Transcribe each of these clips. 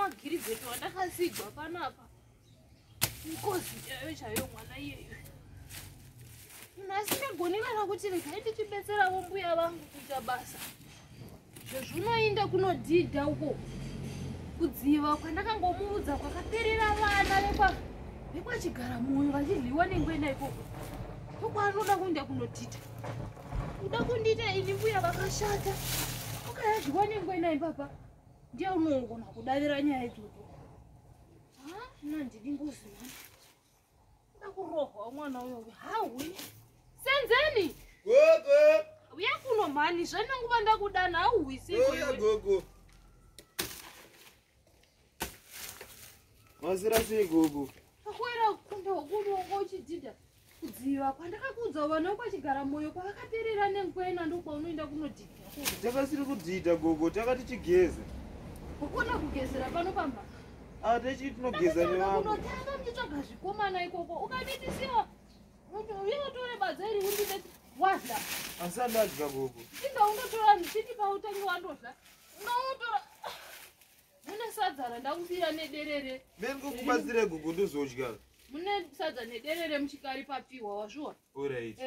wagiribheti wandakasigwa panapa mukozi chaiyo mwana iyeyo. Asingagoni kana kuti regai tichibetserawo mbuya vangu kuita basa. Zvezvinoinda kunodhidha uko kudziva kwandakangomuudza kwakaperera vana vekwachigara moyo vachidliwa nengwena ikoko. Kwanoda kuenda kunodhidha. Uda kundita ini mbuya vakashata. Ukayadliwa nengwena ipapa. Ndiye unogona kudavira nyaya idzodzo. Nandidi ngozi mwana. Uda kurohwa mwana uyo. Hawi. Senzeni. Gogo. Uya kuno mani zvananguva ndakudana hauwisi wewe. Gogo. Mazira sei gogo? Akwera kumbe kuno uchidhidha. Kudziva kwandakakuudza vana kwachigara moyo kwakaperera nengwena ndokaunoenda kunodhidha. Takasiri kudhidha gogo, takati tigeze. Ukona kugezera pano pamba. Techi tinogeza nevamwe. Unotanga mchitsvaga zvikomana ikoko ukaditisiwa. Unotore badza iri undibeti wadla. Asandadya gogo. Inda undotora ndichiti pautangi wandodla. Unotora. Mune sadza randakubira nederere. Ndingokubatsire gogo ndozodya. Mune sadza nederere muchikari papiwa wazviona. Alright.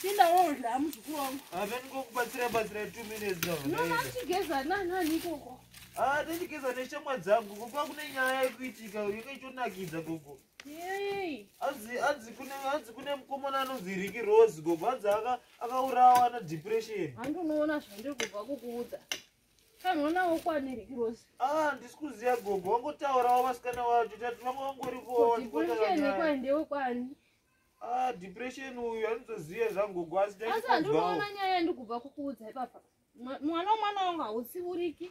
Tinda wodla muzukuru wangu. Ndingokubatsira 2 minutes now. Unomatigeza nani ikoko. Tichigeza neshamwa dzangu gogo, kune nyaya yekuitika yakaitonakidza gogo. Yey. Hanzi kune mukomana anonzi Ricky Rose gogo, hanzi akaurawa na depression. Handonoona zvandiri kubva kukuudza. Kanonawo kwani Ricky Rose. Ndisi kuziya gogo, wangotaurawo vasikana vacho tati vamwe vangoripowo. Depression kwaendewo kwani? Depression uyu anozoziya zvangu gogo, asi handinoona nyaya ndikubva kukuudza ipapa. Mwana wangu hautsiuriki.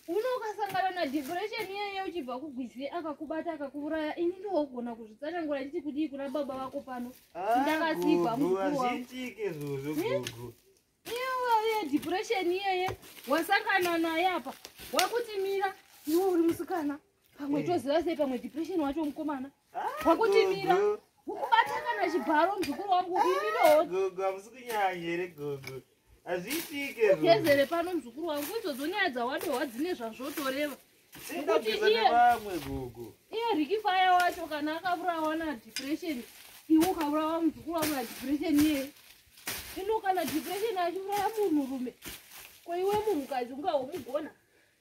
Unokasangana na depression iyeyo uchibva kugwizi akakubata akakuuraya, ini ndogona kuzvitsanangura nditi kudii kuna baba vako pano. Ndakasikwa mukuru wangu. Azviitike izvozvo gogo. Iye depression iyeye wasangana naye apa. Wakutimira iwe uri musikana. Pamwe toziva sei pamwe depression wacho mukomana. Wakutimira. Ukubata kana chibharo muzukuru wangu ini ndo. Gogo hamusi kunyanya here gogo. Azviitike gezere pano muzukuru wangu idzodzo nyaya dzawadohwa dzine zvazvotoreva. Singageza nevamwe gogo. Iye Ricky Fire wacho kana akaurawa na depression, iwe ukaurawa muzukuru wangu na depression iye. Ino kana depression achiuraya munhurume, ko iwe munhukadzi ungahomugona?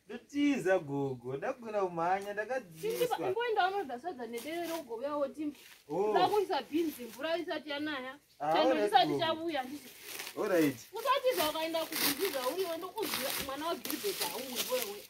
Ndotiza gogo, ndagona kumhanya, ndakadzidziswa. Ingoenda unodya sadza nederere ugouyawo timba. Ndakuisa bhinzi mvura isati yanaya. Chaino isati chavuya nditi. Alright. Usatiza ukaenda kubhinziza uriwe ndokuziva mwana wagiribheti hauwe wewe.